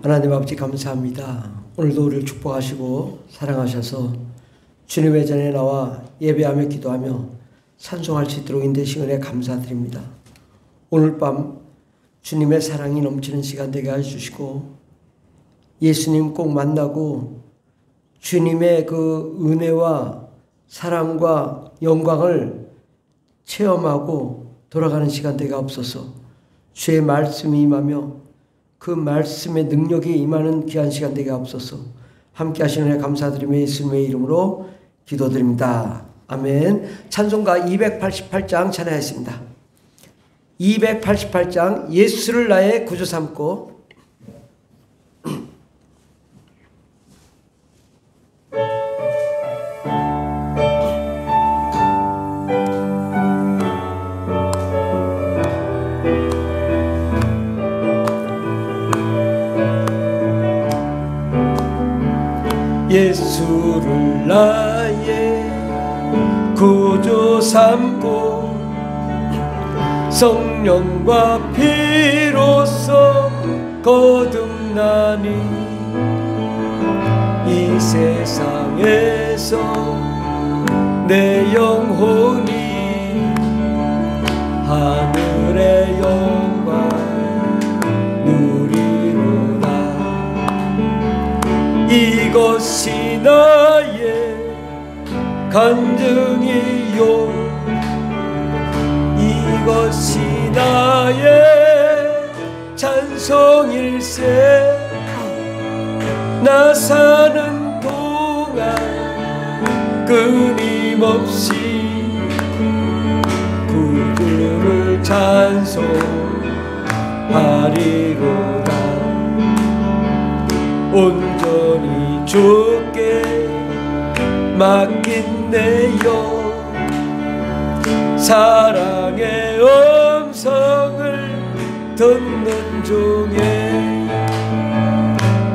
하나님 아버지 감사합니다. 오늘도 우리를 축복하시고 사랑하셔서 주님의 전에 나와 예배하며 기도하며 찬송할 수 있도록 인도하신 은혜 감사드립니다. 오늘 밤 주님의 사랑이 넘치는 시간 되게 해주시고 예수님 꼭 만나고 주님의 그 은혜와 사랑과 영광을 체험하고 돌아가는 시간 되게 없어서 주의 말씀이 임하며 그 말씀의 능력이 임하는 귀한 시간 되게 없어서 함께 하시는 은혜 감사드리며 예수님의 이름으로 기도드립니다. 아멘. 찬송가 288장 찬양했습니다. 288장 예수를 나의 구주 삼고 예수를 나의 구주 삼고 성령과 피로써 거듭나니 이 세상에서 내 영혼이 하늘의 영광 누리로다. 이것이 나의 간증이요 이것이 나의 찬송일세. 나 사는 동안 끊임없이 구주를 찬송하리로다. 온전히 주께 맡긴 내 영 사랑의 음성을 듣는 중에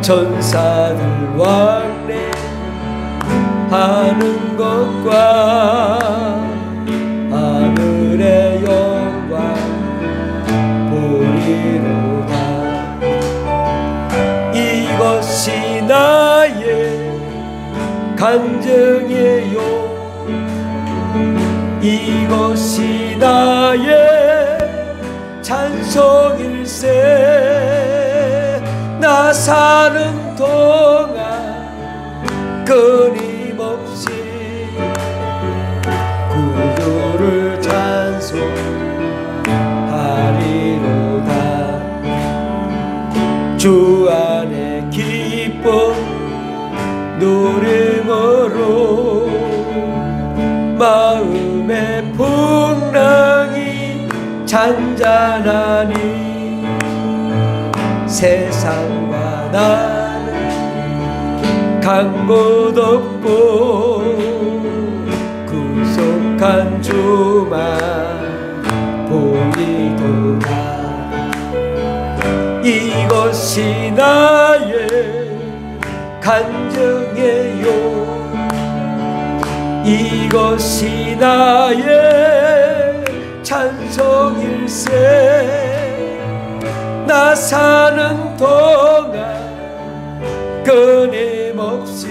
천사들 왕래하는 것과 하늘의 영광 보리로다. 이것이 나의 간증이요 이것이 나의 찬송일세. 나 사는 동안 끊임없이 구주를 찬송하리로다. 주 안에 기쁨 누림으로 마음의 풍랑이 잔잔하니 세상과 나는 간 곳 없고 구속한 주만 보이도다. 이것이 나의 간증이요 이것이 나의 찬송일세. 나 사는 동안 끊임없이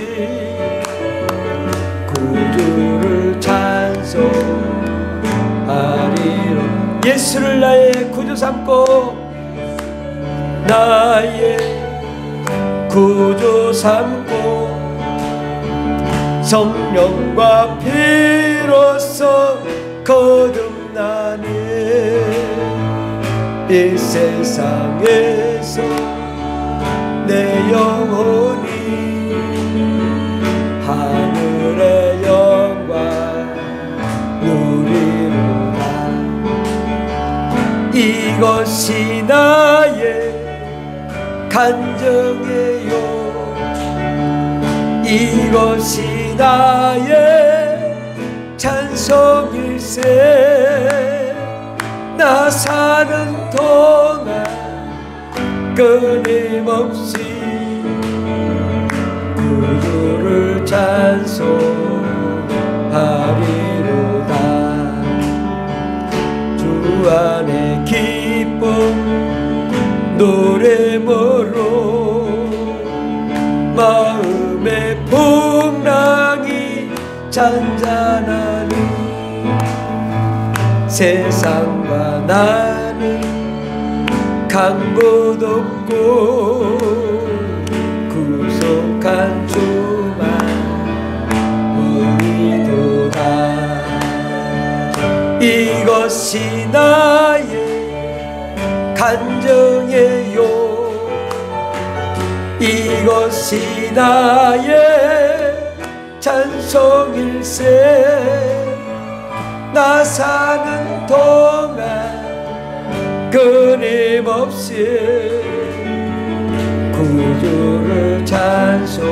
구주를 찬송하리로. 예수를 나의 구주 삼고 나의 구주 삼고 성령과 피로써 거듭나니 이 세상에서 내 영혼이 하늘의 영광 누리로다. 이것이 나의 간증이요 이것이 나의 찬송일세. 나 사는 동안 끊임없이 구주를 찬송하리로다. 주 안에 기쁨 노래모로 잔잔하니 세상과 나는 간 곳 없고 구속한 주만 우리도다. 이것이 나의 간증이요 이것이 나의 찬송일세. 나 사는 동안 끊임없이 구주를 찬송하리로다.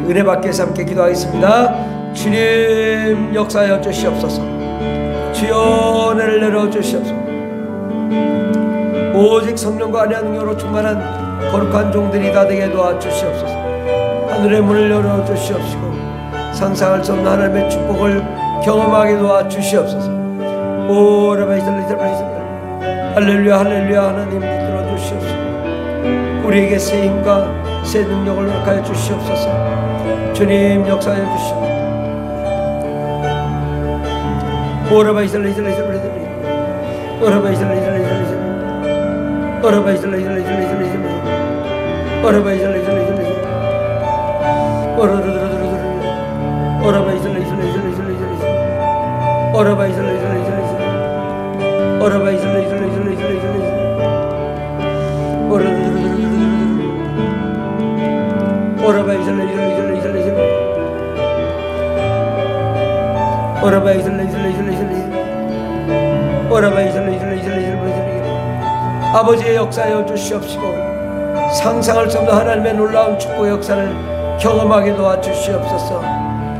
우리 은혜 받기 위해서 함께 기도하겠습니다. 주님 역사하여 주시옵소서. 주여 은혜를 내려 주시옵소서. 오직 성령과 안의 능력으로 충만한 거룩한 종들이 다 되게 도와주시옵소서. 하늘의 문을 열어주시옵시고 상상할 수 없는 하나님의 축복을 경험하게 도와주시옵소서. 오 할렐루야 할렐루야. 하나님 붙들어 주시옵소서. 우리에게 새 힘과 새 능력을 허락하여 주시옵소서. 주님 역사하여 주시옵소서. 오라바 이슬라 이슬라 이슬라 오라바 이슬라 이슬라 이슬라 오라바 이슬라 이슬라 이슬라 이슬라 오라바 이슬라 이슬라 이슬라 오라바 이슬라 이슬라 이슬라 이슬라 오라바 이슬라 이슬라 이슬라 이슬라 오라바 이슬라 이슬라 이슬라 이슬라 이슬라 오라바 이슬라 이슬라 이슬라 이슬라 이슬라 오라바 이슬라 이슬라 이슬라 이슬라 오라바 이슬라 이슬라 이슬라 이슬라 아버지의 역사여 주시옵시고 상상할 수 없는 하나님의 놀라운 축복의 역사를 경험하게 도와주시옵소서.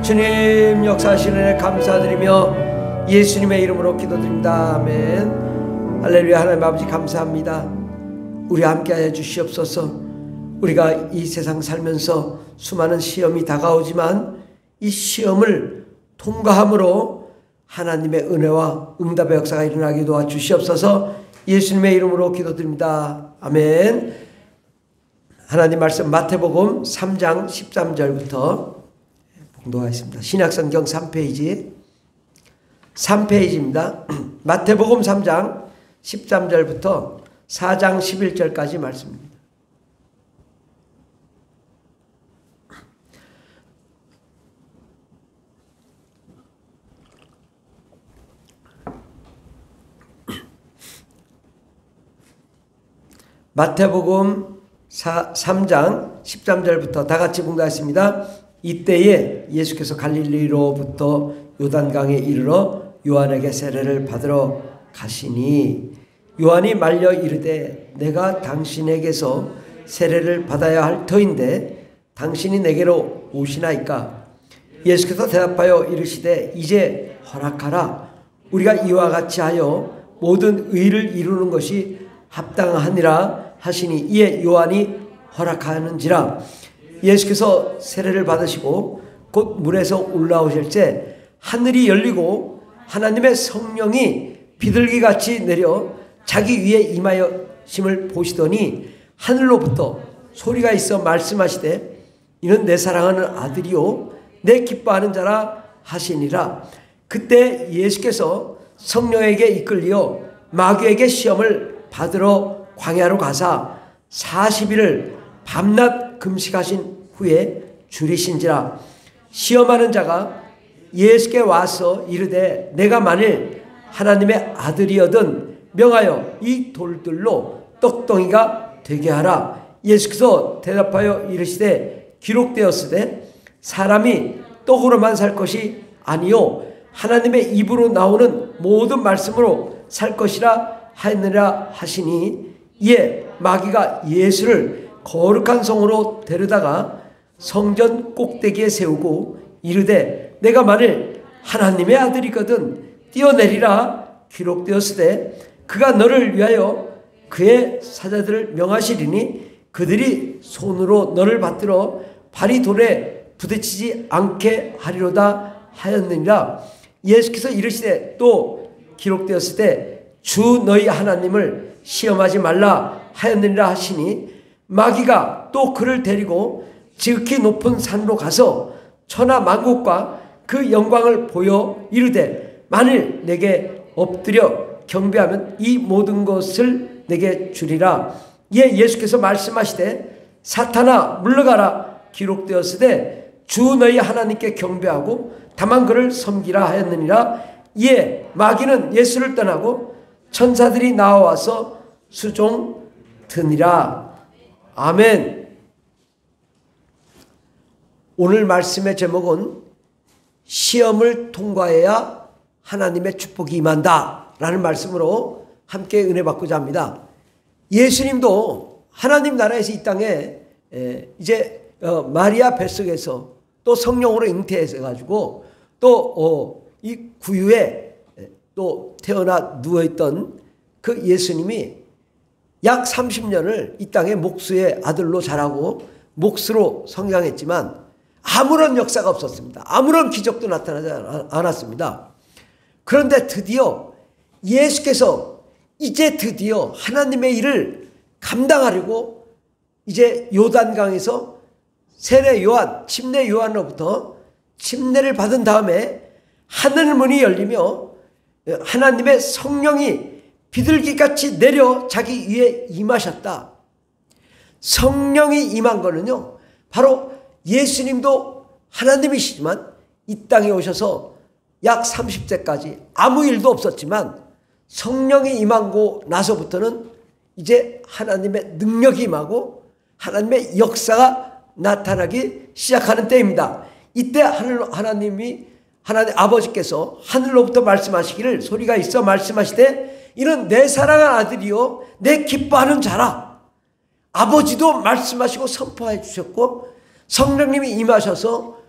주님 역사하시는 애 감사드리며 예수님의 이름으로 기도드립니다. 아멘. 할렐루야. 하나님 아버지 감사합니다. 우리와 함께하여 주시옵소서. 우리가 이 세상 살면서 수많은 시험이 다가오지만 이 시험을 통과함으로 하나님의 은혜와 응답의 역사가 일어나게 도와주시옵소서. 예수님의 이름으로 기도드립니다. 아멘. 하나님 말씀 마태복음 3장 13절부터 봉독하겠습니다. 신약성경 3페이지입니다. 마태복음 3장 13절부터 4장 11절까지 말씀입니다. 마태복음 3장 13절부터 다 같이 봉독하겠습니다. 이때에 예수께서 갈릴리로부터 요단강에 이르러 요한에게 세례를 받으러 가시니 요한이 말려 이르되 내가 당신에게서 세례를 받아야 할 터인데 당신이 내게로 오시나이까. 예수께서 대답하여 이르시되 이제 허락하라. 우리가 이와 같이 하여 모든 의를 이루는 것이 합당하니라 하시니 이에 요한이 허락하는지라. 예수께서 세례를 받으시고 곧 물에서 올라오실 때 하늘이 열리고 하나님의 성령이 비둘기같이 내려 자기 위에 임하여심을 보시더니 하늘로부터 소리가 있어 말씀하시되 이는 내 사랑하는 아들이요 내 기뻐하는 자라 하시니라. 그때 예수께서 성령에게 이끌려 마귀에게 시험을 받으러 광야로 가사 40일을 밤낮 금식하신 후에 줄이신지라. 시험하는 자가 예수께 와서 이르되 내가 만일 하나님의 아들이여든 명하여 이 돌들로 떡덩이가 되게 하라. 예수께서 대답하여 이르시되 기록되었으되 사람이 떡으로만 살 것이 아니요 하나님의 입으로 나오는 모든 말씀으로 살 것이라 하느니라 하시니 이에 마귀가 예수를 거룩한 성으로 데려다가 성전 꼭대기에 세우고 이르되 내가 만일 하나님의 아들이거든 뛰어내리라. 기록되었으되 그가 너를 위하여 그의 사자들을 명하시리니 그들이 손으로 너를 받들어 발이 돌에 부딪히지 않게 하리로다 하였느니라. 예수께서 이르시되 또 기록되었으되 주 너희 하나님을 시험하지 말라 하였느니라 하시니 마귀가 또 그를 데리고 지극히 높은 산으로 가서 천하 만국과 그 영광을 보여 이르되 만일 내게 엎드려 경배하면 이 모든 것을 내게 주리라. 이에 예수께서 말씀하시되 사탄아 물러가라. 기록되었으되 주 너희 하나님께 경배하고 다만 그를 섬기라 하였느니라. 이에 마귀는 예수를 떠나고 천사들이 나와서 수종 드니라. 아멘. 오늘 말씀의 제목은 시험을 통과해야 하나님의 축복이 임한다 라는 말씀으로 함께 은혜 받고자 합니다. 예수님도 하나님 나라에서 이 땅에 이제 마리아 뱃속에서 또 성령으로 잉태해서 가지고 또 이 구유에 또 태어나 누워있던 그 예수님이 약 30년을 이 땅에 목수의 아들로 자라고 목수로 성장했지만 아무런 역사가 없었습니다. 아무런 기적도 나타나지 않았습니다. 그런데 드디어 예수께서 이제 드디어 하나님의 일을 감당하려고 이제 요단강에서 세례 요한, 침례 요한으로부터 침례를 받은 다음에 하늘문이 열리며 하나님의 성령이 비둘기같이 내려 자기 위에 임하셨다. 성령이 임한 거는요, 바로 예수님도 하나님이시지만 이 땅에 오셔서 약 30세까지 아무 일도 없었지만 성령이 임하고 나서부터는 이제 하나님의 능력이 임하고 하나님의 역사가 나타나기 시작하는 때입니다. 이때 하나님 아버지께서 하늘로부터 말씀하시기를 소리가 있어 말씀하시되 이는 내 사랑한 아들이요 내 기뻐하는 자라. 아버지도 말씀하시고 선포해 주셨고 성령님이 임하셔서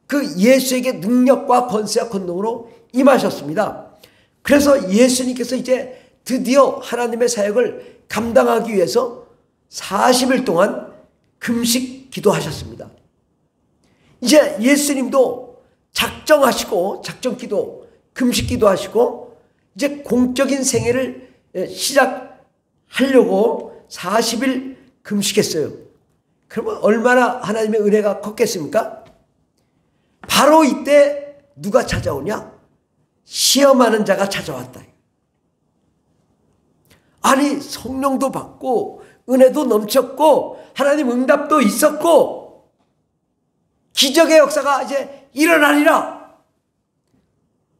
그 예수에게 능력과 권세와 권능으로 임하셨습니다. 그래서 예수님께서 이제 드디어 하나님의 사역을 감당하기 위해서 40일 동안 금식 기도하셨습니다. 이제 예수님도 작정하시고 작정기도 금식기도 하시고 이제 공적인 생애를 시작하려고 40일 금식했어요. 그러면 얼마나 하나님의 은혜가 컸겠습니까? 바로 이때 누가 찾아오냐? 시험하는 자가 찾아왔다. 아니 성령도 받고 은혜도 넘쳤고 하나님 응답도 있었고 기적의 역사가 이제 일어나리라.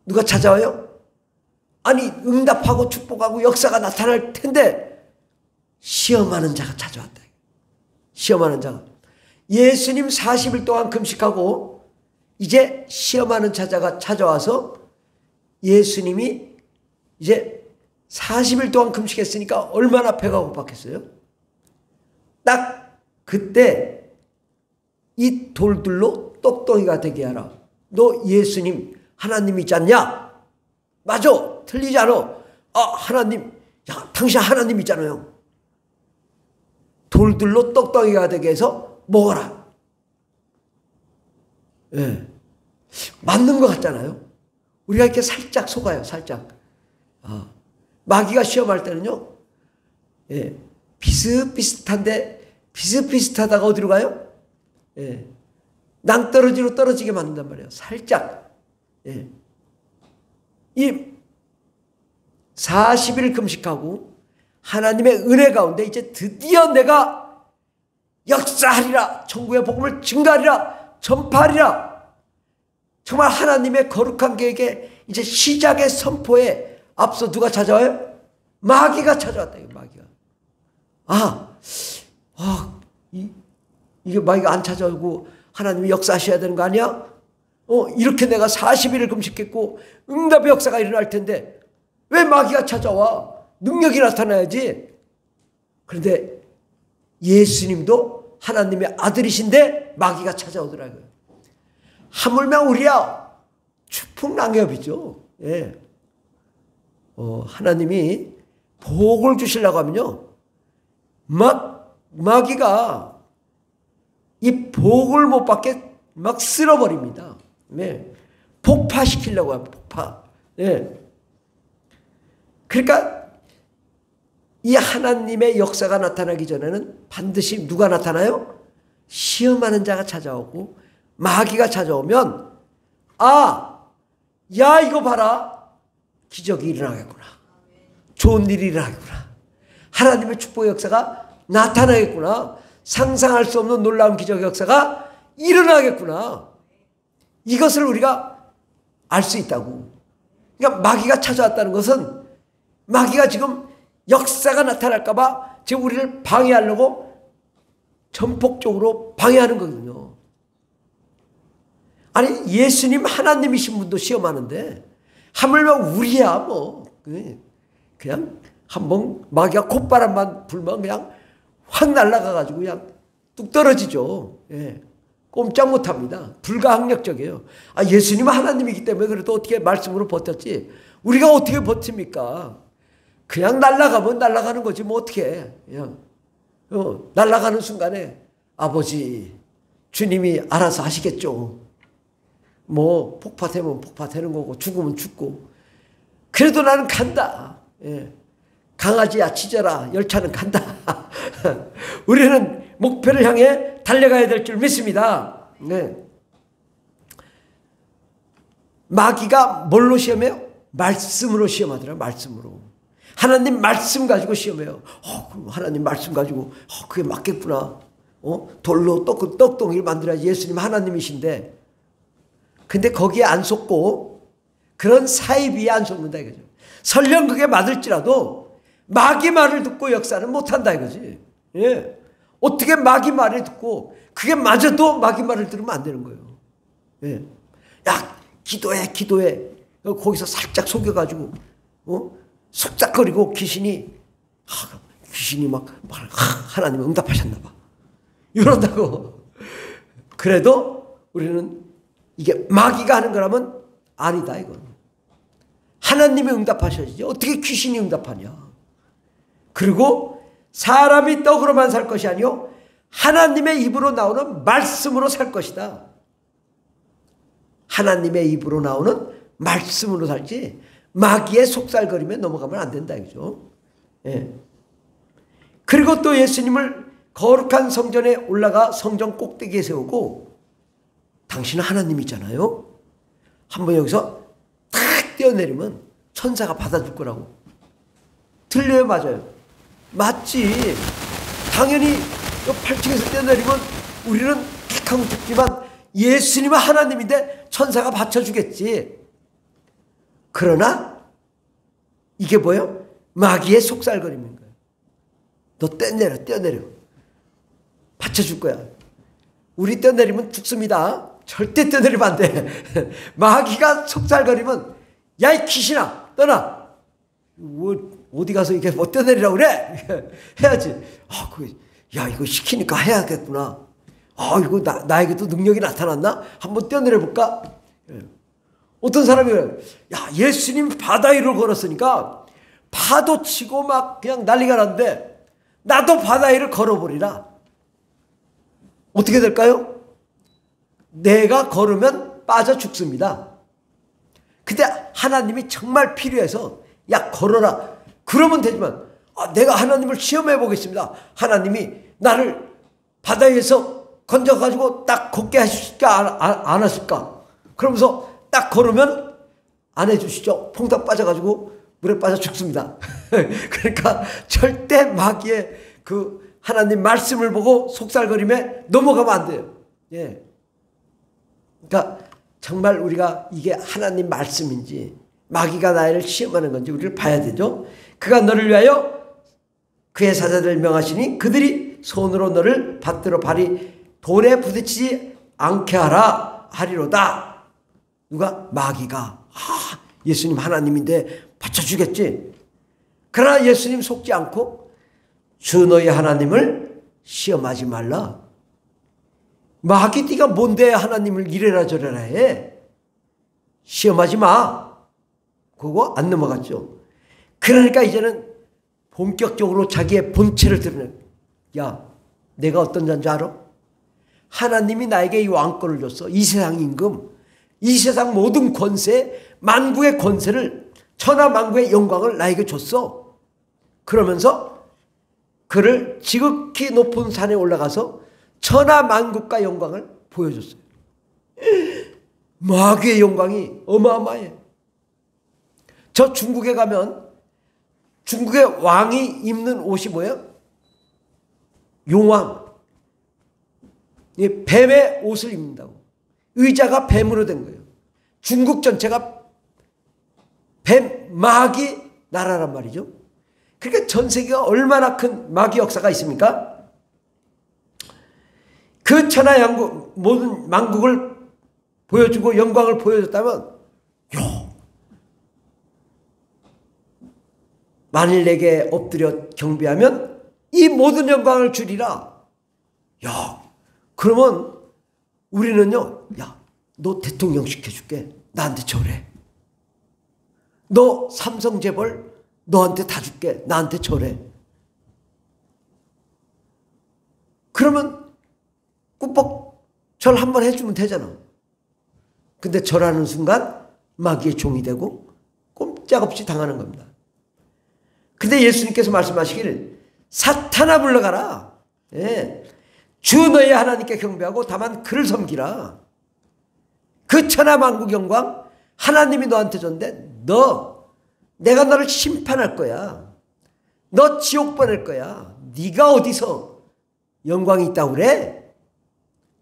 누가 찾아와요? 아니 응답하고 축복하고 역사가 나타날 텐데 시험하는 자가 찾아왔다. 시험하는 자가. 예수님 40일 동안 금식하고 이제 시험하는 자가 찾아와서 예수님이 이제 40일 동안 금식했으니까 얼마나 배가 고팠겠어요? 딱 그때 이 돌들로 똑똑이가 되게 하라. 너 예수님 하나님이지 않냐? 맞아. 틀리지 않아. 아 하나님. 야 당신 하나님이잖아요. 돌들로 똑똑이가 되게 해서 먹어라. 예. 맞는 것 같잖아요. 우리가 이렇게 살짝 속아요. 살짝. 마귀가 시험할 때는요. 예. 비슷비슷한데 비슷비슷하다가 어디로 가요? 예. 낭떠러지로 떨어지게 만든단 말이에요. 살짝. 예. 이 40일 금식하고 하나님의 은혜 가운데 이제 드디어 내가 역사하리라. 천국의 복음을 증가하리라. 전파하리라. 정말 하나님의 거룩한 계획에 이제 시작의 선포에 앞서 누가 찾아와요? 마귀가 찾아왔다. 마귀가. 이게 마귀가 안 찾아오고 하나님이 역사하셔야 되는 거 아니야? 이렇게 내가 40일을 금식했고 응답의 역사가 일어날 텐데 왜 마귀가 찾아와? 능력이 나타나야지. 그런데 예수님도 하나님의 아들이신데 마귀가 찾아오더라고요. 하물며 우리야 추풍낭엽이죠. 예. 하나님이 복을 주시려고 하면요. 마귀가 이 복을 못 받게 막 쓸어버립니다. 네. 폭파시키려고 해요. 폭파. 네. 그러니까 이 하나님의 역사가 나타나기 전에는 반드시 누가 나타나요? 시험하는 자가 찾아오고 마귀가 찾아오면 야 이거 봐라. 기적이 일어나겠구나. 좋은 일이 일어나겠구나. 하나님의 축복의 역사가 나타나겠구나. 상상할 수 없는 놀라운 기적의 역사가 일어나겠구나. 이것을 우리가 알 수 있다고. 그러니까 마귀가 찾아왔다는 것은 마귀가 지금 역사가 나타날까 봐 지금 우리를 방해하려고 전폭적으로 방해하는 거거든요. 아니 예수님 하나님이신 분도 시험하는데 하물며 우리야 뭐 그냥 한번 마귀가 콧바람만 불면 그냥 확 날아가가지고 그냥 뚝 떨어지죠. 예. 꼼짝 못합니다. 불가항력적이에요. 예수님은 하나님이기 때문에 그래도 어떻게 말씀으로 버텼지 우리가 어떻게 버팁니까? 그냥 날아가면 날아가는 거지 뭐 어떻게 그냥 날아가는 순간에 아버지 주님이 알아서 하시겠죠. 뭐 폭파되면 폭파되는 거고 죽으면 죽고 그래도 나는 간다. 예. 강아지야 짖어라 열차는 간다. 우리는 목표를 향해 달려가야 될 줄 믿습니다. 네. 마귀가 뭘로 시험해요? 말씀으로 시험하더라고요. 말씀으로. 하나님 말씀 가지고 시험해요. 그럼 하나님 말씀 가지고 그게 맞겠구나. 돌로 떡덩이를 만들어야지 예수님 하나님이신데 근데 거기에 안 속고 그런 사이비에 안 속는다 이거죠. 설령 그게 맞을지라도 마귀 말을 듣고 역사는 못한다 이거지. 예. 어떻게 마귀 말을 듣고 그게 맞아도 마귀 말을 들으면 안 되는 거예요. 예. 야 기도해. 거기서 살짝 속여가지고 속삭거리고 귀신이 막 하나님 응답하셨나 봐. 이런다고. 그래도 우리는 이게 마귀가 하는 거라면 아니다 이건. 하나님이 응답하셔야지 어떻게 귀신이 응답하냐. 그리고 사람이 떡으로만 살 것이 아니요 하나님의 입으로 나오는 말씀으로 살 것이다. 하나님의 입으로 나오는 말씀으로 살지 마귀의 속살거림에 넘어가면 안 된다 이거죠. 예. 그리고 또 예수님을 거룩한 성전에 올라가 성전 꼭대기에 세우고 당신은 하나님이잖아요. 한번 여기서 탁 뛰어내리면 천사가 받아줄 거라고. 틀려요 맞아요? 맞지. 당연히 8층에서 뛰어내리면 우리는 킥 하고 죽지만 예수님은 하나님인데 천사가 받쳐주겠지. 그러나 이게 뭐예요? 마귀의 속살거림인 거예요. 너 뛰어내려. 받쳐줄 거야. 우리 뛰어내리면 죽습니다. 절대 뛰어내리면 안 돼. 마귀가 속살거리면 야 이 귀신아 떠나. 어디 가서 이게 뭐 뛰어내리라고 그래? 해야지. 야 이거 시키니까 해야겠구나. 이거 나에게도 능력이 나타났나? 한번 뛰어내려 볼까? 어떤 사람이 야 예수님 바다 위를 걸었으니까 파도 치고 막 그냥 난리가 났는데 나도 바다 위를 걸어버리라. 어떻게 될까요? 내가 걸으면 빠져 죽습니다. 근데 하나님이 정말 필요해서 야 걸어라. 그러면 되지만 내가 하나님을 시험해 보겠습니다. 하나님이 나를 바다 위에서 건져가지고 딱 걷게 하실까 안 하실까? 그러면서 딱 걸으면 안 해주시죠. 퐁당 빠져가지고 물에 빠져 죽습니다. 그러니까 절대 마귀의 그 하나님 말씀을 보고 속살거림에 넘어가면 안 돼요. 예. 그러니까 정말 우리가 이게 하나님 말씀인지 마귀가 나를 시험하는 건지 우리를 봐야 되죠. 그가 너를 위하여 그의 사자들을 명하시니 그들이 손으로 너를 받들어 발이 돌에 부딪히지 않게 하리로다. 누가? 마귀가. 예수님 하나님인데 받쳐주겠지. 그러나 예수님 속지 않고 주 너희 하나님을 시험하지 말라. 마귀 네가 뭔데 하나님을 이래라 저래라 해. 시험하지 마. 그거 안 넘어갔죠. 그러니까 이제는 본격적으로 자기의 본체를 드러내. 야 내가 어떤 자인지 알아? 하나님이 나에게 이 왕권을 줬어. 이 세상 임금, 이 세상 모든 권세, 만국의 권세를, 천하 만국의 영광을 나에게 줬어. 그러면서 그를 지극히 높은 산에 올라가서 천하만국과 영광을 보여줬어요. 마귀의 영광이 어마어마해. 저 중국에 가면 중국의 왕이 입는 옷이 뭐예요? 용왕. 뱀의 옷을 입는다고. 의자가 뱀으로 된 거예요. 중국 전체가 뱀, 마귀 나라란 말이죠. 그러니까 전 세계가 얼마나 큰 마귀 역사가 있습니까? 그 천하양국 모든 만국을 보여주고 영광을 보여줬다면, 만일 내게 엎드려 경배하면 이 모든 영광을 주리라. 그러면 우리는요, 너 대통령 시켜줄게. 나한테 절해. 너 삼성 재벌 너한테 다 줄게. 나한테 절해. 그러면 꾸벅 절 한번 해주면 되잖아. 근데 절하는 순간 마귀의 종이 되고 꼼짝없이 당하는 겁니다. 근데 예수님께서 말씀하시기를 사탄아 물러가라. 주 너의 하나님께 경배하고 다만 그를 섬기라. 그 천하만국 영광 하나님이 너한테 줬는데 내가 너를 심판할 거야. 너 지옥 보낼 거야. 네가 어디서 영광이 있다고 그래?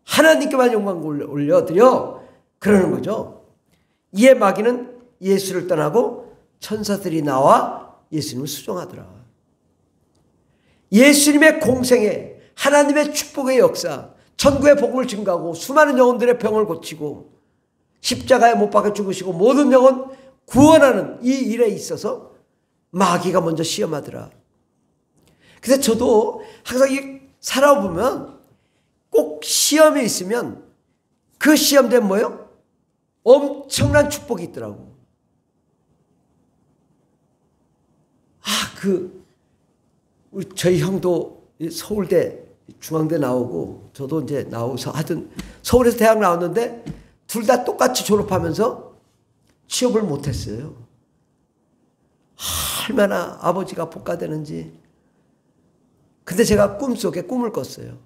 하나님께만 영광을 올려드려. 그러는 거죠. 이에 마귀는 예수를 떠나고 천사들이 나와 예수님을 수종하더라. 예수님의 공생에 하나님의 축복의 역사, 천국의 복음을 증가하고 수많은 영혼들의 병을 고치고 십자가에 못 박혀 죽으시고 모든 영혼 구원하는 이 일에 있어서 마귀가 먼저 시험하더라. 그래서 저도 항상 살아보면 꼭 시험이 있으면 그 시험된 뭐예요? 엄청난 축복이 있더라고. 저희 형도 서울대 중앙대 나오고 저도 이제 나오서 하여튼 서울에서 대학 나왔는데 둘 다 똑같이 졸업하면서 취업을 못했어요. 얼마나 아버지가 복가되는지. 근데 제가 꿈속에 꿈을 꿨어요.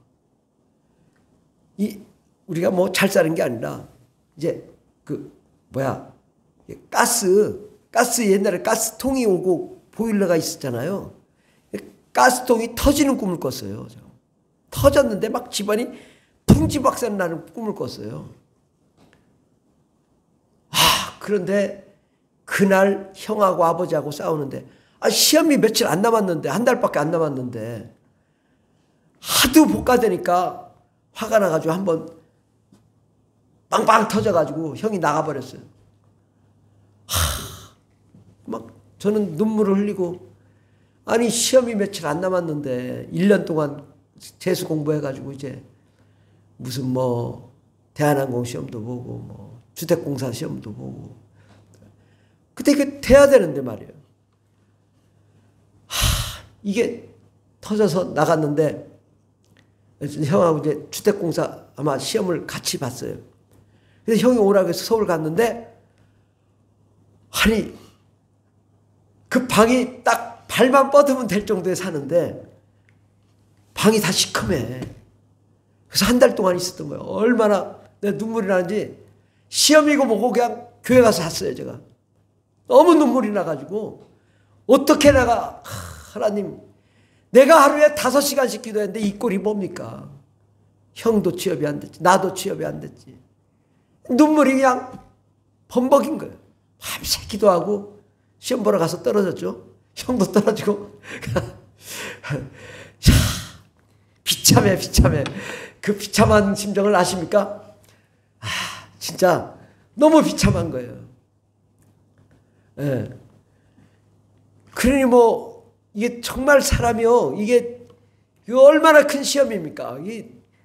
우리가 뭐 잘 사는 게 아니라 이제 가스 옛날에 가스통이 오고 보일러가 있었잖아요. 가스통이 터지는 꿈을 꿨어요. 터졌는데 막 집안이 풍지박산 나는 꿈을 꿨어요. 그런데 그날 형하고 아버지하고 싸우는데 시험이 며칠 안 남았는데 한 달밖에 안 남았는데 하도 복가되니까 화가 나가지고 한번 빵빵 터져가지고 형이 나가버렸어요. 막 저는 눈물을 흘리고 시험이 며칠 안 남았는데 1년 동안 재수 공부해가지고 이제 무슨 대한항공 시험도 보고 주택공사 시험도 보고 그때 이게 돼야 되는데 말이에요. 이게 터져서 나갔는데 형하고 이제 주택공사 아마 시험을 같이 봤어요. 그래서 형이 오라고 해서 서울 갔는데 그 방이 딱 발만 뻗으면 될 정도에 사는데 방이 다 시커매. 그래서 한 달 동안 있었던 거예요. 얼마나 내 눈물이 나는지 시험이고 뭐고 그냥 교회 가서 잤어요. 제가 너무 눈물이 나가지고 어떻게 하나님 내가 하루에 5시간씩 기도했는데 이 꼴이 뭡니까? 형도 취업이 안 됐지. 나도 취업이 안 됐지. 눈물이 그냥 범벅인 거예요. 밤새 기도하고 시험 보러 가서 떨어졌죠. 형도 떨어지고 비참해. 그 비참한 심정을 아십니까? 진짜 너무 비참한 거예요. 예. 그러니 이게 정말 사람이요. 이게 얼마나 큰 시험입니까?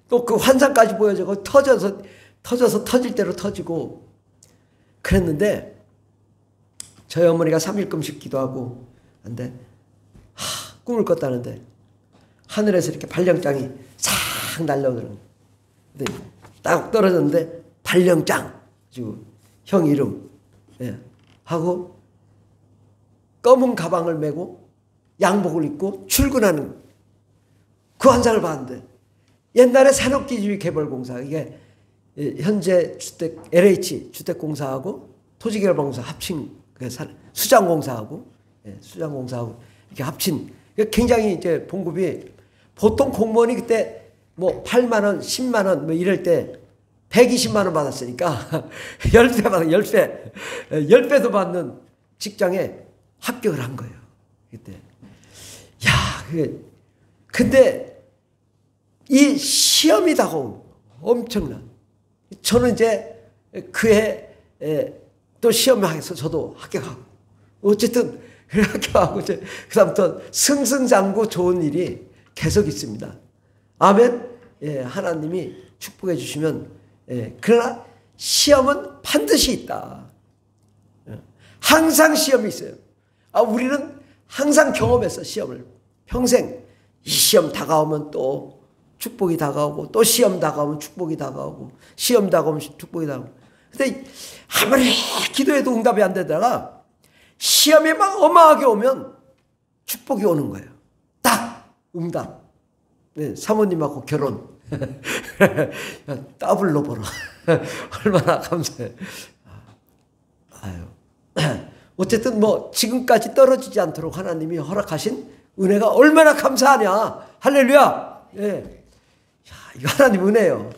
또 그 환상까지 보여주고 터져서 터질 대로 터지고 그랬는데 저희 어머니가 3일 금식 기도하고 근데 꿈을 꿨다는데 하늘에서 이렇게 발령장이 싹 날려오더라고요. 근데 딱 떨어졌는데 발령장 형 이름 하고 검은 가방을 메고 양복을 입고 출근하는 그 환상을 봤는데 옛날에 산업기술개발공사, 이게 현재 LH 주택공사하고 토지개발공사 합친 수장공사하고 이렇게 합친, 굉장히 이제 봉급이, 보통 공무원이 그때 뭐 8만 원, 10만 원 뭐 이럴 때 120만 원 받았으니까 10배 받아, 10배. 10배도 받는 직장에 합격을 한 거예요. 그때. 야, 근데 이 시험이 다가오면 엄청난. 저는 이제 그해 또 시험해서 저도 합격하고, 어쨌든 합격하고 이제 그다음부터 승승장구 좋은 일이 계속 있습니다. 아멘. 예, 하나님이 축복해 주시면. 예, 그러나 시험은 반드시 있다. 항상 시험이 있어요. 우리는 항상 경험했어, 시험을. 평생 이 시험 다가오면 또 축복이 다가오고, 또 시험 다가오면 축복이 다가오고, 시험 다가오면 축복이 다가오고. 근데 아무리 기도해도 응답이 안 되다가 시험이 막 어마하게 오면 축복이 오는 거예요. 딱 응답. 네, 사모님하고 결혼. 더블로 벌어. 얼마나 감사해. 아유. 어쨌든 뭐 지금까지 떨어지지 않도록 하나님이 허락하신 은혜가 얼마나 감사하냐. 할렐루야. 예. 야, 이거 하나님 은혜예요.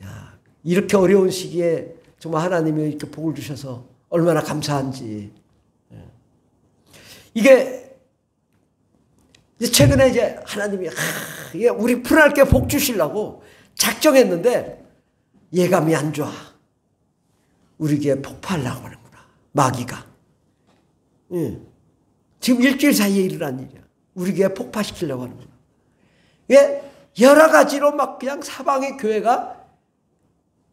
야, 이렇게 어려운 시기에 정말 하나님이 이렇게 복을 주셔서 얼마나 감사한지. 예. 이게 최근에 이제 하나님이 이게 우리 푸른하게 복 주시려고 작정했는데 예감이 안 좋아. 우리 교회 폭파하려고 하는구나, 마귀가. 예. 지금 일주일 사이에 일어난 일이야. 우리 교회 폭파시키려고 하는구나. 예? 여러 가지로 막 그냥 사방의 교회가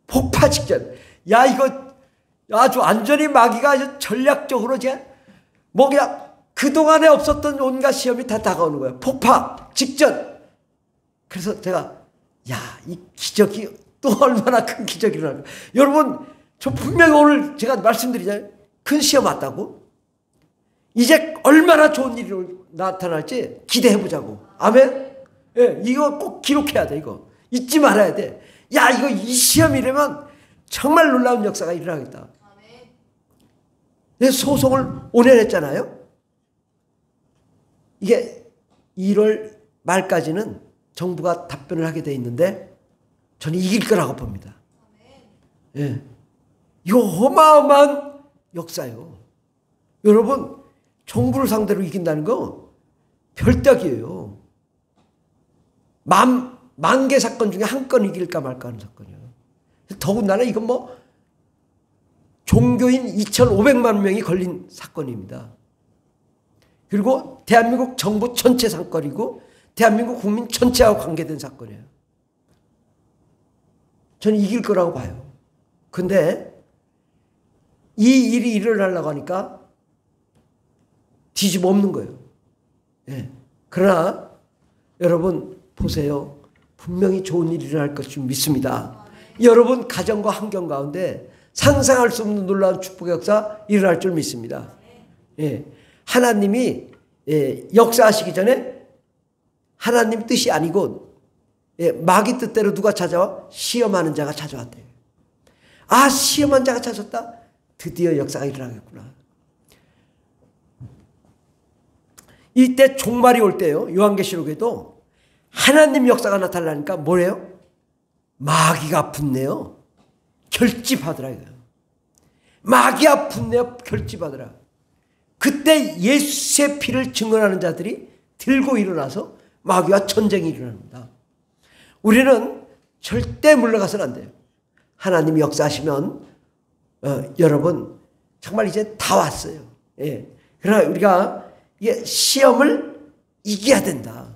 폭파 직전. 야, 이거 아주 완전히 마귀가 아주 전략적으로 이제 뭐 그냥 그동안에 없었던 온갖 시험이 다 다가오는 거예요. 폭파 직전. 그래서 제가, 야, 이 기적이 또 얼마나 큰 기적이 일어날까. 여러분, 저 분명히 오늘 제가 말씀드리잖아요. 큰 시험 왔다고. 이제 얼마나 좋은 일이 나타날지 기대해보자고. 아멘? 예, 이거 꼭 기록해야 돼, 이거. 잊지 말아야 돼. 야, 이거 이 시험이라면 정말 놀라운 역사가 일어나겠다. 예, 소송을 5년 했잖아요. 이게 1월 말까지는 정부가 답변을 하게 돼 있는데 저는 이길 거라고 봅니다. 예. 이거 어마어마한 역사예요. 여러분, 정부를 상대로 이긴다는 거 별떡이에요. 만 개 사건 중에 한 건 이길까 말까 하는 사건이에요. 더군다나 이건 뭐 종교인 2,500만 명이 걸린 사건입니다. 그리고 대한민국 정부 전체 사건이고 대한민국 국민 전체하고 관계된 사건이에요. 저는 이길 거라고 봐요. 근데 이 일이 일어나려고 하니까 뒤집어 엎는 거예요. 예. 그러나 여러분 보세요. 분명히 좋은 일이 일어날 것을 믿습니다. 여러분 가정과 환경 가운데 상상할 수 없는 놀라운 축복의 역사 일어날 줄 믿습니다. 예. 하나님이 역사하시기 전에 하나님 뜻이 아니고 마귀 뜻대로 누가 찾아와? 시험하는 자가 찾아왔대요. 아, 시험한 자가 찾았다? 드디어 역사가 일어나겠구나. 이때 종말이 올 때요. 요한계시록에도 하나님 역사가 나타나니까 뭐래요? 마귀가 붙네요. 결집하더라. 이거요. 마귀가 붙네요. 결집하더라. 그때 예수의 피를 증언하는 자들이 들고 일어나서 마귀와 전쟁이 일어납니다. 우리는 절대 물러가서는 안 돼요. 하나님이 역사하시면 여러분 정말 이제 다 왔어요. 예. 그러나 우리가 시험을 이겨야 된다.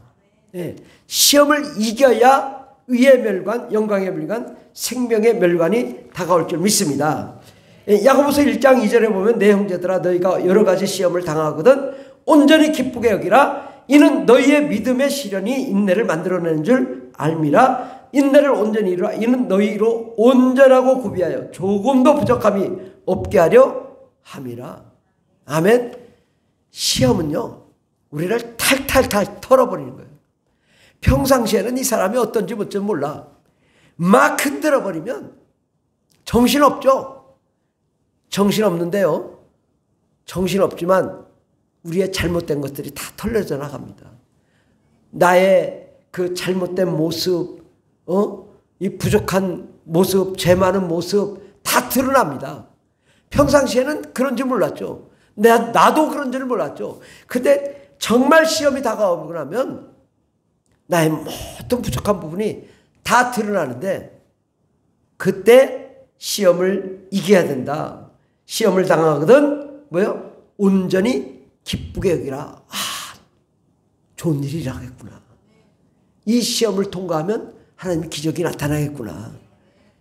예. 시험을 이겨야 의의 멸관, 영광의 멸관, 생명의 멸관이 다가올 줄 믿습니다. 야고보서 1장 2절에 보면 내 형제들아 너희가 여러 가지 시험을 당하거든 온전히 기쁘게 여기라. 이는 너희의 믿음의 시련이 인내를 만들어내는 줄 알미라. 인내를 온전히 이루라. 이는 너희로 온전하고 구비하여 조금도 부족함이 없게 하려 함이라. 아멘. 시험은요 우리를 탈탈탈 털어버리는 거예요. 평상시에는 이 사람이 어떤지 뭔지 몰라. 막 흔들어 버리면 정신없죠. 정신없는데요. 정신없지만 우리의 잘못된 것들이 다 털려져 나갑니다. 나의 그 잘못된 모습, 이 부족한 모습, 죄 많은 모습 다 드러납니다. 평상시에는 그런 줄 몰랐죠. 나도 그런 줄 몰랐죠. 근데 정말 시험이 다가오고 나면 나의 모든 부족한 부분이 다 드러나는데 그때 시험을 이겨야 된다. 시험을 당하거든 온전히 기쁘게 여기라. 좋은 일이 일어나겠구나. 이 시험을 통과하면 하나님의 기적이 나타나겠구나.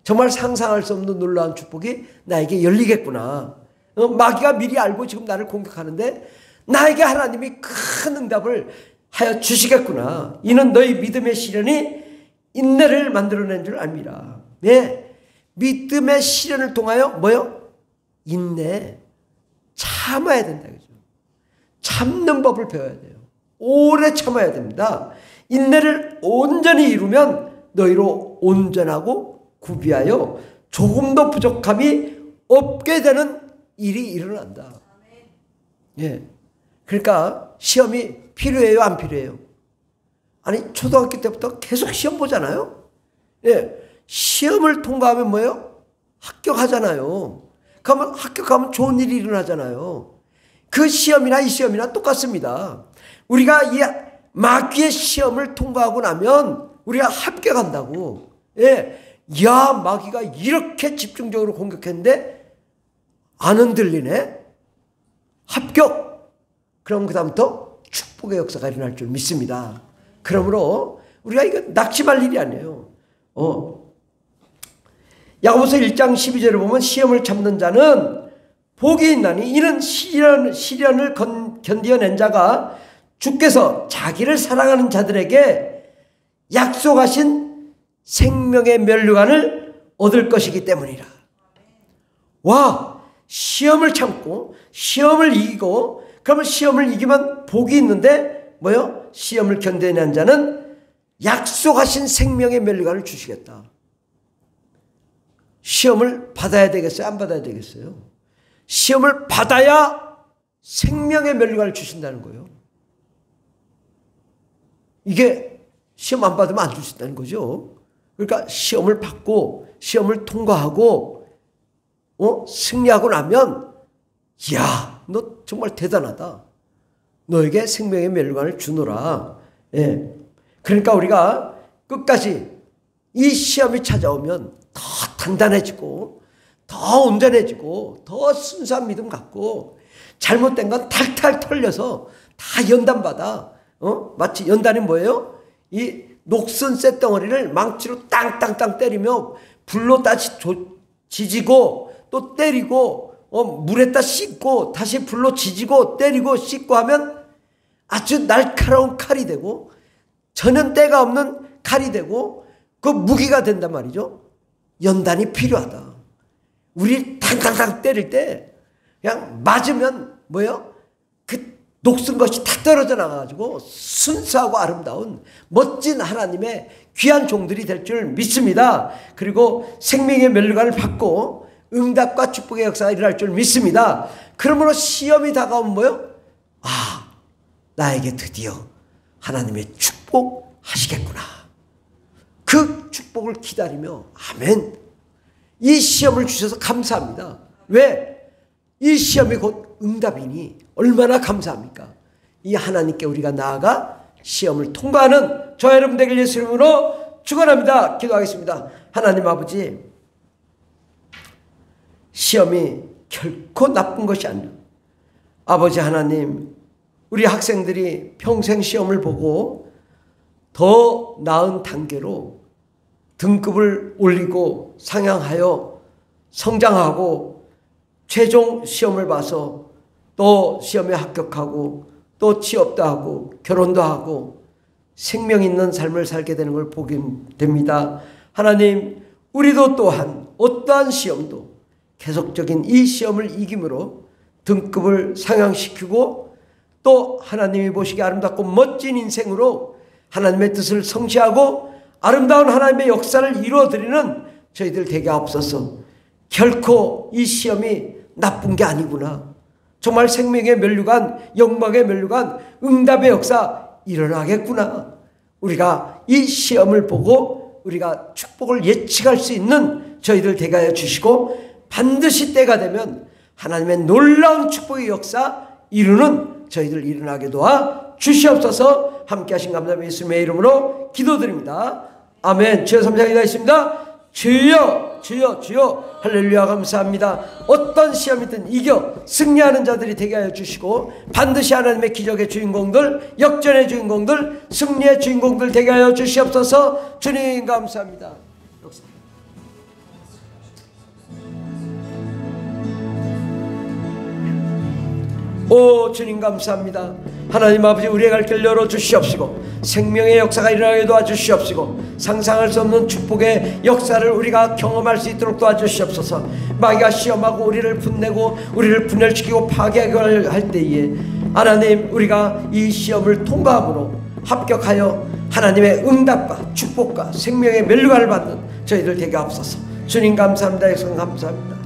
정말 상상할 수 없는 놀라운 축복이 나에게 열리겠구나. 마귀가 미리 알고 지금 나를 공격하는데 나에게 하나님이 큰 응답을 하여 주시겠구나. 이는 너희 믿음의 시련이 인내를 만들어낸 줄 압니다. 네, 믿음의 시련을 통하여 인내, 참아야 된다. 그죠? 참는 법을 배워야 돼요. 오래 참아야 됩니다. 인내를 온전히 이루면 너희로 온전하고 구비하여 조금도 부족함이 없게 되는 일이 일어난다. 예. 그러니까 시험이 필요해요, 안 필요해요? 아니, 초등학교 때부터 계속 시험 보잖아요. 예. 시험을 통과하면 합격하잖아요. 그러면 합격하면 좋은 일이 일어나잖아요. 그 시험이나 이 시험이나 똑같습니다. 우리가 이 마귀의 시험을 통과하고 나면 우리가 합격한다고. 예. 야, 마귀가 이렇게 집중적으로 공격했는데 안 흔들리네? 합격! 그럼 그 다음부터 축복의 역사가 일어날 줄 믿습니다. 그러므로 우리가 이거 낙심할 일이 아니에요. 야고보서 1장 12절을 보면 시험을 참는 자는 복이 있나니 이는 시련을 견디어낸 자가 주께서 자기를 사랑하는 자들에게 약속하신 생명의 면류관을 얻을 것이기 때문이라. 와, 시험을 참고 시험을 이기고 그러면 시험을 이기면 복이 있는데 시험을 견뎌낸 자는 약속하신 생명의 면류관을 주시겠다. 시험을 받아야 되겠어요? 안 받아야 되겠어요? 시험을 받아야 생명의 면류관을 주신다는 거예요. 이게 시험 안 받으면 안 주신다는 거죠. 그러니까 시험을 받고 시험을 통과하고 승리하고 나면 야, 너 정말 대단하다. 너에게 생명의 면류관을 주노라. 예. 그러니까 우리가 끝까지 이 시험이 찾아오면 더 단단해지고 더 온전해지고 더 순수한 믿음 갖고 잘못된 건 탈탈 털려서 다 연단받아. 마치 연단이 뭐예요? 이 녹슨 쇳덩어리를 망치로 땅땅땅 때리며 불로 다시 지지고 또 때리고 물에다 씻고 다시 불로 지지고 때리고 씻고 하면 아주 날카로운 칼이 되고 전혀 때가 없는 칼이 되고 그 무기가 된단 말이죠. 연단이 필요하다. 우리 탕탕탕 때릴 때 그냥 맞으면 그 녹슨 것이 다 떨어져 나가가지고 순수하고 아름다운 멋진 하나님의 귀한 종들이 될 줄 믿습니다. 그리고 생명의 면류관을 받고 응답과 축복의 역사가 일어날 줄 믿습니다. 그러므로 시험이 다가오면 나에게 드디어 하나님의 축복하시겠구나. 그 축복을 기다리며 아멘. 이 시험을 주셔서 감사합니다. 왜? 이 시험이 곧 응답이니 얼마나 감사합니까? 이 하나님께 우리가 나아가 시험을 통과하는 저 여러분 되길 예수 이름으로 축원합니다. 기도하겠습니다. 하나님 아버지, 시험이 결코 나쁜 것이 아니라 아버지 하나님, 우리 학생들이 평생 시험을 보고 더 나은 단계로 등급을 올리고 상향하여 성장하고 최종 시험을 봐서 또 시험에 합격하고 또 취업도 하고 결혼도 하고 생명 있는 삶을 살게 되는 걸 보게 됩니다. 하나님, 우리도 또한 어떠한 시험도 계속적인 이 시험을 이김으로 등급을 상향시키고 또 하나님이 보시기에 아름답고 멋진 인생으로 하나님의 뜻을 성취하고 아름다운 하나님의 역사를 이루어드리는 저희들 되게 하옵소서. 결코 이 시험이 나쁜 게 아니구나. 정말 생명의 면류관, 영광의 면류관, 응답의 역사 일어나겠구나. 우리가 이 시험을 보고 우리가 축복을 예측할 수 있는 저희들 되게 하여 주시고, 반드시 때가 되면 하나님의 놀라운 축복의 역사 이루는 저희들 일어나게 도와 주시옵소서. 함께 하신 감사함 예수님의 이름으로 기도드립니다. 아멘. 주여 3장이 다 있습니다. 주여 주여 주여 할렐루야. 감사합니다. 어떤 시험이든 이겨 승리하는 자들이 되게 하여 주시고, 반드시 하나님의 기적의 주인공들, 역전의 주인공들, 승리의 주인공들 되게 하여 주시옵소서. 주님 감사합니다. 오 주님 감사합니다. 하나님 아버지, 우리의 갈 길 열어주시옵시고 생명의 역사가 일어나게 도와주시옵시고 상상할 수 없는 축복의 역사를 우리가 경험할 수 있도록 도와주시옵소서. 마귀가 시험하고 우리를 분내고 우리를 분열시키고 파괴하게 할 때에 하나님, 우리가 이 시험을 통과함으로 합격하여 하나님의 응답과 축복과 생명의 멸류관을 받는 저희들 되게 하옵소서. 주님 감사합니다. 예수님 감사합니다.